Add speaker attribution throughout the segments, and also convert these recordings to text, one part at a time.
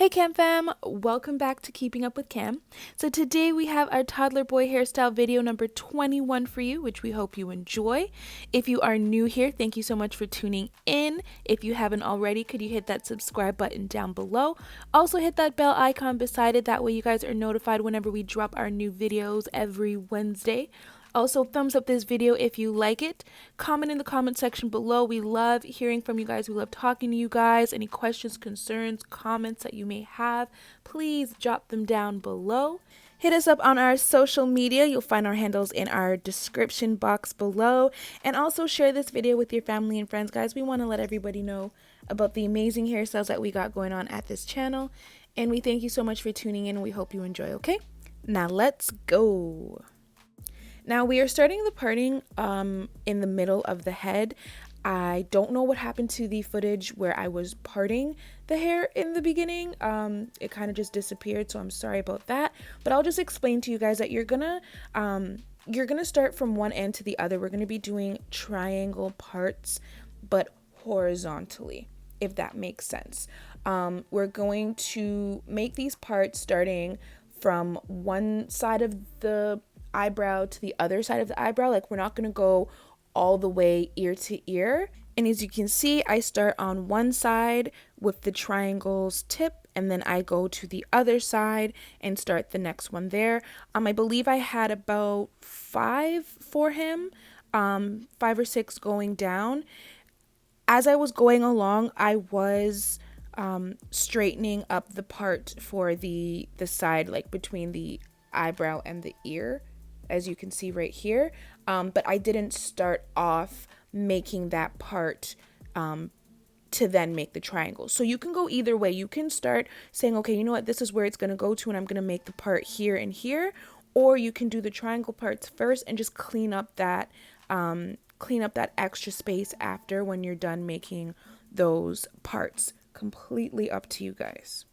Speaker 1: Hey Cam fam, welcome back to Keeping Up with Cam. So today we have our Toddler Boy Hairstyle video number 21 for you, which we hope you enjoy. If you are new here, thank you so much for tuning in. If you haven't already, could you hit that subscribe button down below? Also hit that bell icon beside it, that way you guys are notified whenever we drop our new videos every Wednesday. Also, thumbs up this video if you like it. Comment in the comment section below. We love hearing from you guys. We love talking to you guys. Any questions, concerns, comments that you may have, please drop them down below. Hit us up on our social media. You'll find our handles in our description box below. And also share this video with your family and friends, guys. We want to let everybody know about the amazing hairstyles that we got going on at this channel. And we thank you so much for tuning in. We hope you enjoy, okay? Now let's go. Now we are starting the parting in the middle of the head. I don't know what happened to the footage where I was parting the hair in the beginning. It kind of just disappeared, so I'm sorry about that. But I'll just explain to you guys that you're gonna start from one end to the other. We're gonna be doing triangle parts, but horizontally, if that makes sense. We're going to make these parts starting from one side of the eyebrow to the other side of the eyebrow. Like, we're not going to go all the way ear to ear. And as you can see, I start on one side with the triangle's tip, and then I go to the other side and start the next one there. I believe I had about 5 for him, 5 or 6 going down. As I was going along, I was straightening up the part for the side, like between the eyebrow and the ear, as you can see right here. But I didn't start off making that part to then make the triangle. So you can go either way. You can start saying, okay, you know what, this is where it's going to go to, and I'm going to make the part here and here. Or you can do the triangle parts first and just clean up that extra space after, when you're done making those parts. Completely up to you guys.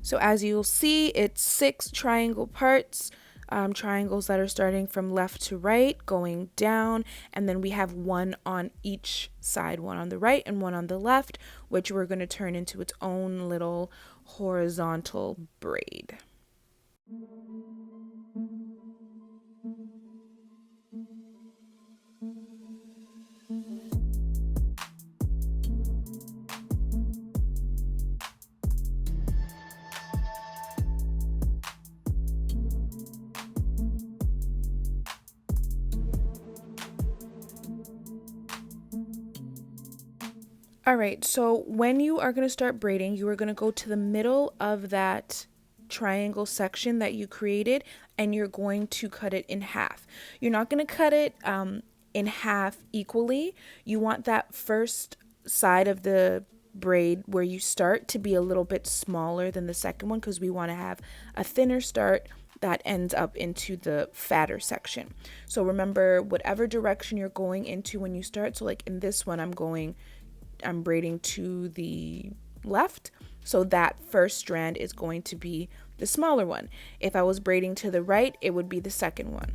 Speaker 1: So as you'll see, it's 6 triangle parts, triangles that are starting from left to right, going down, and then we have one on each side, one on the right and one on the left, which we're going to turn into its own little horizontal braid. All right, so when you are going to start braiding, you are going to go to the middle of that triangle section that you created, and you're going to cut it in half. You're not going to cut it in half equally. You want that first side of the braid where you start to be a little bit smaller than the second one, because we want to have a thinner start that ends up into the fatter section. So remember, whatever direction you're going into when you start. So like in this one, I'm braiding to the left, so that first strand is going to be the smaller one. If I was braiding to the right, it would be the second one.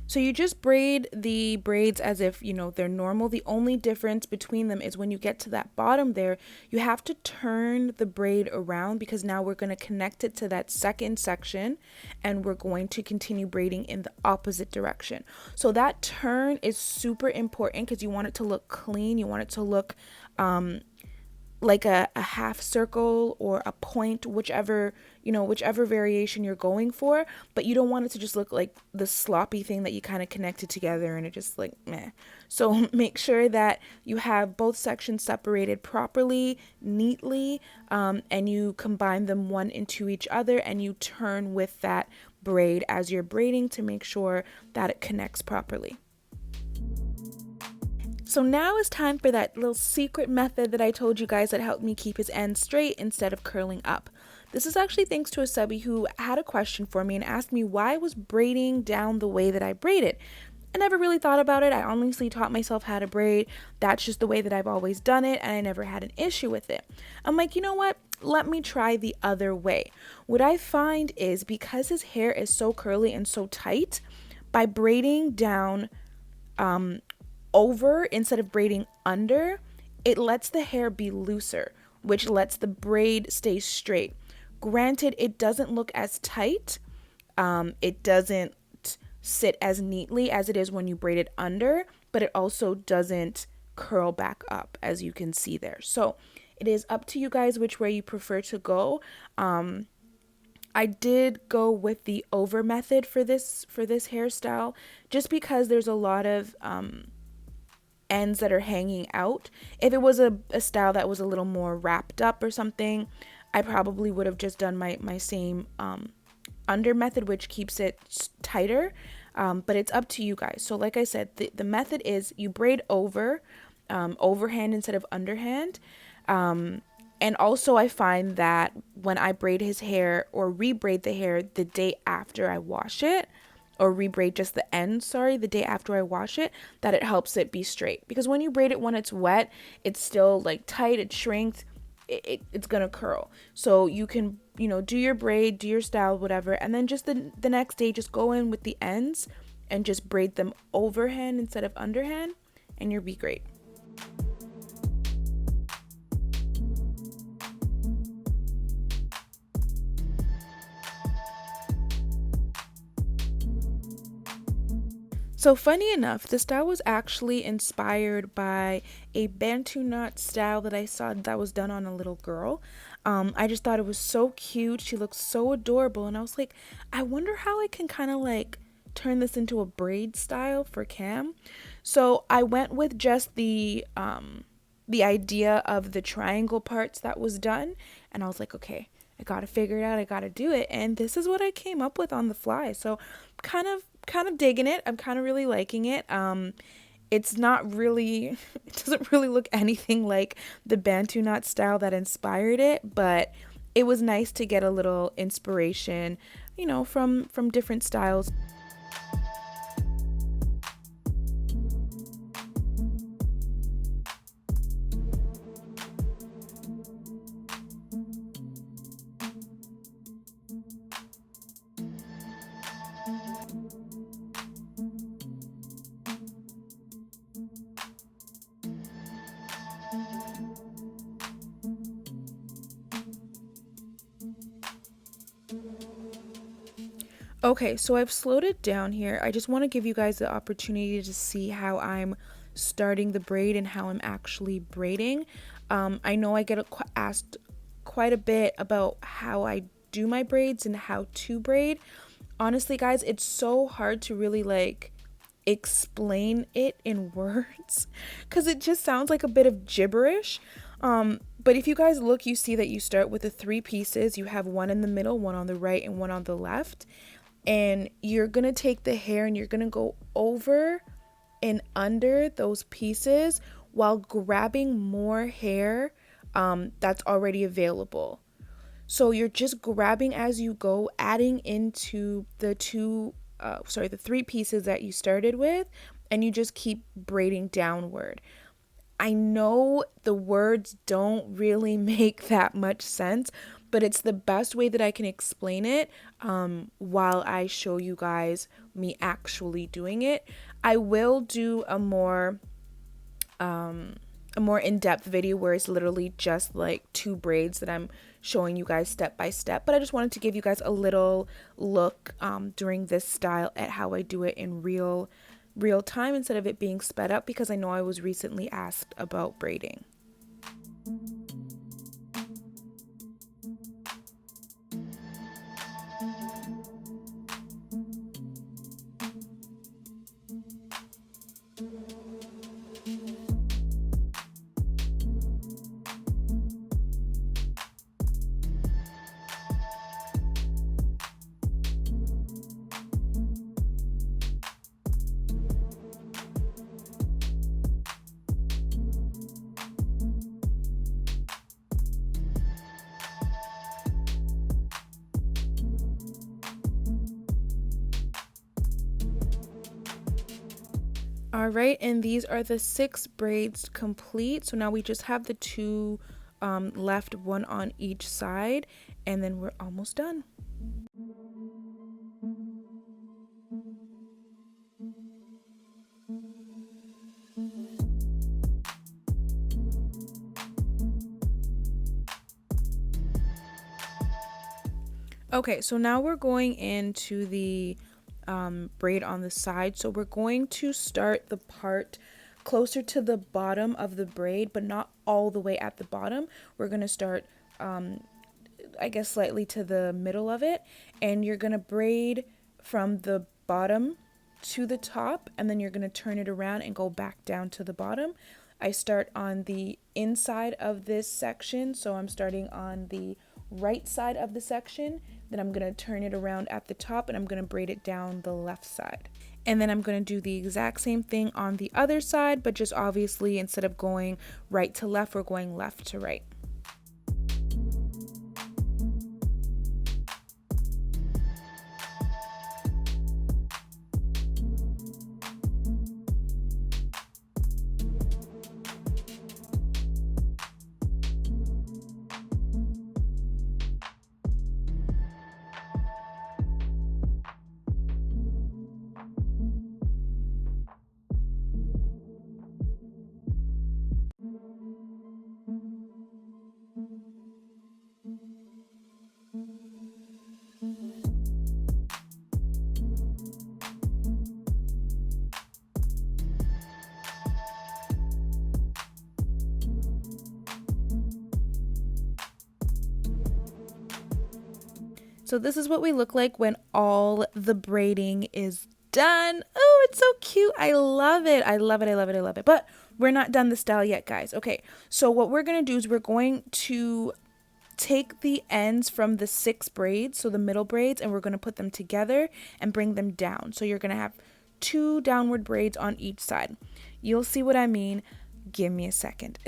Speaker 1: So you just braid the braids as if, you know, they're normal. The only difference between them is when you get to that bottom there, you have to turn the braid around, because now we're going to connect it to that second section, and we're going to continue braiding in the opposite direction. So that turn is super important, because you want it to look clean. You want it to look like a half circle or a point, whichever, whichever variation you're going for, but you don't want it to just look like the sloppy thing that you kind of connected together and it just like meh. So make sure that you have both sections separated properly, neatly, and you combine them one into each other, and you turn with that braid as you're braiding to make sure that it connects properly. So now is time for that little secret method that I told you guys that helped me keep his ends straight instead of curling up. This is actually thanks to a subby who had a question for me and asked me why I was braiding down the way that I braided. I never really thought about it. I honestly taught myself how to braid. That's just the way that I've always done it, and I never had an issue with it. I'm like, you know what? Let me try the other way. What I find is because his hair is so curly and so tight, by braiding down over instead of braiding under, it lets the hair be looser, which lets the braid stay straight. Granted, it doesn't look as tight. It doesn't sit as neatly as it is when you braid it under, but it also doesn't curl back up, as you can see there. So it is up to you guys which way you prefer to go. I did go with the over method for this hairstyle, just because there's a lot of ends that are hanging out. If it was a style that was a little more wrapped up or something, I probably would have just done my same under method, which keeps it tighter, but it's up to you guys. So like I said, the method is you braid over, overhand instead of underhand, and also I find that when I braid his hair or rebraid the hair the day after I wash it, or rebraid just the ends, the day after I wash it, that it helps it be straight. Because when you braid it when it's wet, it's still like tight, it shrinks, it's gonna curl. So you can, do your braid, do your style, whatever, and then just the next day just go in with the ends and just braid them overhand instead of underhand, and you'll be great. So funny enough, the style was actually inspired by a Bantu knot style that I saw that was done on a little girl. I just thought it was so cute. She looked so adorable, and I was like, I wonder how I can kind of like turn this into a braid style for Cam. So I went with just the idea of the triangle parts that was done, and I was like, okay, I gotta figure it out. I gotta do it, and this is what I came up with on the fly. So kind of digging it. I'm kind of really liking it. It's not really, it doesn't really look anything like the Bantu knot style that inspired it, but it was nice to get a little inspiration, from different styles. Okay, so I've slowed it down here. I just want to give you guys the opportunity to see how I'm starting the braid and how I'm actually braiding. I know I get asked quite a bit about how I do my braids and how to braid. Honestly, guys, it's so hard to really like explain it in words because it just sounds like a bit of gibberish. But if you guys look, you see that you start with the 3 pieces. You have one in the middle, one on the right, and one on the left. And you're going to take the hair and you're going to go over and under those pieces while grabbing more hair that's already available. So you're just grabbing as you go, adding into the 3 pieces that you started with, and you just keep braiding downward. I know the words don't really make that much sense, but it's the best way that I can explain it while I show you guys me actually doing it. I will do a more in-depth video where it's literally just like 2 braids that I'm showing you guys step by step, but I just wanted to give you guys a little look during this style at how I do it in real time instead of it being sped up, because I know I was recently asked about braiding. All right, and these are the 6 braids complete. So now we just have the 2 left, one on each side, and then we're almost done. Okay, so now we're going into the braid on the side. So we're going to start the part closer to the bottom of the braid, but not all the way at the bottom. We're going to start, I guess, slightly to the middle of it, and you're going to braid from the bottom to the top, and then you're going to turn it around and go back down to the bottom. I start on the inside of this section, so I'm starting on the right side of the section. Then I'm going to turn it around at the top, and I'm going to braid it down the left side. And then I'm going to do the exact same thing on the other side, but just obviously instead of going right to left, we're going left to right. So this is what we look like when all the braiding is done. Oh, it's so cute. I love it. I love it. I love it. I love it. But we're not done the style yet, guys. Okay, so what we're going to do is we're going to take the ends from the 6 braids, so the middle braids, and we're going to put them together and bring them down. So you're going to have 2 downward braids on each side. You'll see what I mean. Give me a second.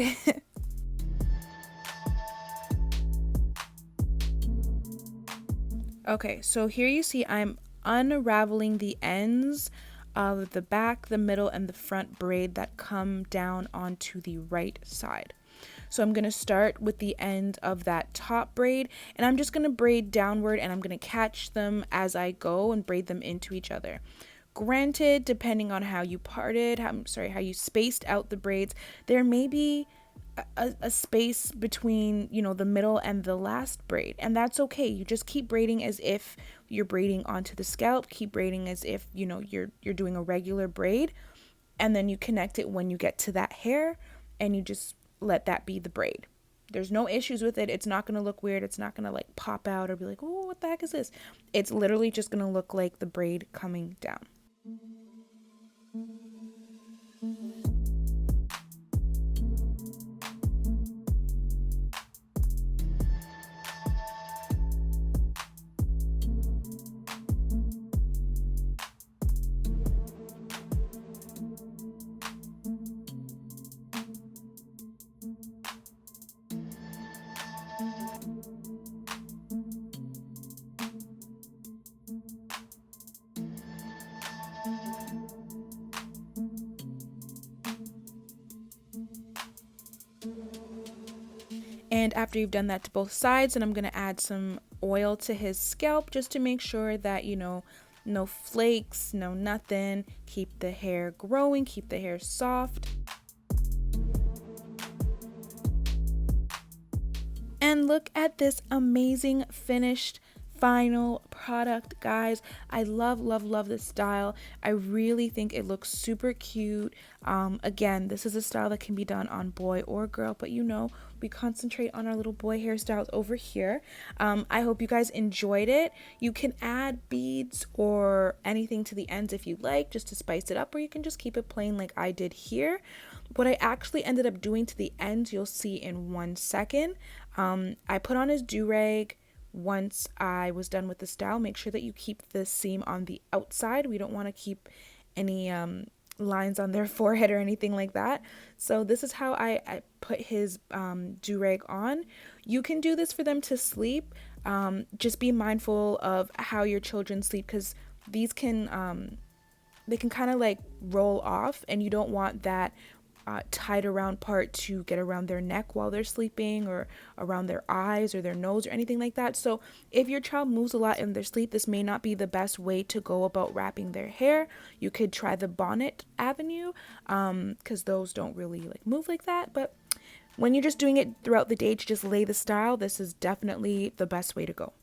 Speaker 1: Okay, so here you see I'm unraveling the ends of the back, the middle, and the front braid that come down onto the right side. So I'm going to start with the end of that top braid, and I'm just going to braid downward, and I'm going to catch them as I go and braid them into each other. Granted, depending on how you parted, how you spaced out the braids, there may be a space between, you know, the middle and the last braid, and that's okay. You just keep braiding as if you're braiding onto the scalp. Keep braiding as if, you know, you're doing a regular braid, and then you connect it when you get to that hair, and you just let that be the braid. There's no issues with it. It's not going to look weird. It's not going to like pop out or be like, oh, what the heck is this? It's literally just going to look like the braid coming down. And after you've done that to both sides, and I'm going to add some oil to his scalp just to make sure that, you know, no flakes, no nothing. Keep the hair growing, keep the hair soft. And look at this amazing finished final product, guys. I love this style. I really think it looks super cute. Again, this is a style that can be done on boy or girl, but you know, we concentrate on our little boy hairstyles over here. I hope you guys enjoyed it. You can add beads or anything to the ends if you like, just to spice it up, or you can just keep it plain like I did here. What I actually ended up doing to the ends, you'll see in 1 second. I put on his do-rag once I was done with the style. Make sure that you keep the seam on the outside. We don't want to keep any lines on their forehead or anything like that. So this is how I put his do-rag on. You can do this for them to sleep. Just be mindful of how your children sleep, because these can they can kind of like roll off, and you don't want that tied around part to get around their neck while they're sleeping, or around their eyes or their nose or anything like that. So if your child moves a lot in their sleep, this may not be the best way to go about wrapping their hair. You could try the bonnet avenue, because those don't really like move like that. But when you're just doing it throughout the day to just lay the style, this is definitely the best way to go.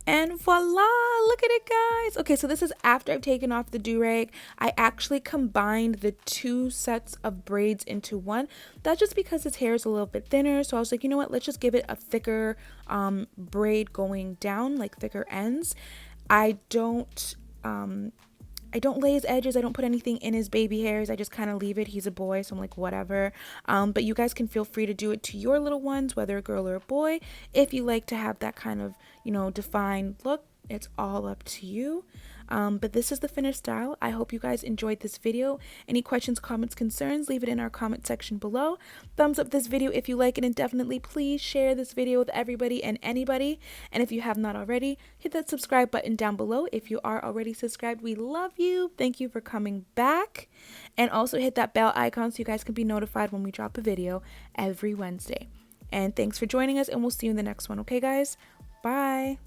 Speaker 1: And voila, look at it, guys. Okay, so this is after I've taken off the do-rag. I actually combined the 2 sets of braids into one. That's just because his hair is a little bit thinner. So I was like, you know what, let's just give it a thicker braid going down, like thicker ends. I don't lay his edges. I don't put anything in his baby hairs. I just kind of leave it. He's a boy, so I'm like, whatever. But you guys can feel free to do it to your little ones, whether a girl or a boy. If you like to have that kind of, defined look, it's all up to you. But this is the finished style. I hope you guys enjoyed this video. Any questions, comments, concerns, leave it in our comment section below. Thumbs up this video if you like it, and definitely please share this video with everybody and anybody. And if you have not already, hit that subscribe button down below. If you are already subscribed, we love you. Thank you for coming back. And also hit that bell icon so you guys can be notified when we drop a video every Wednesday. And thanks for joining us, and we'll see you in the next one. Okay, guys? Bye.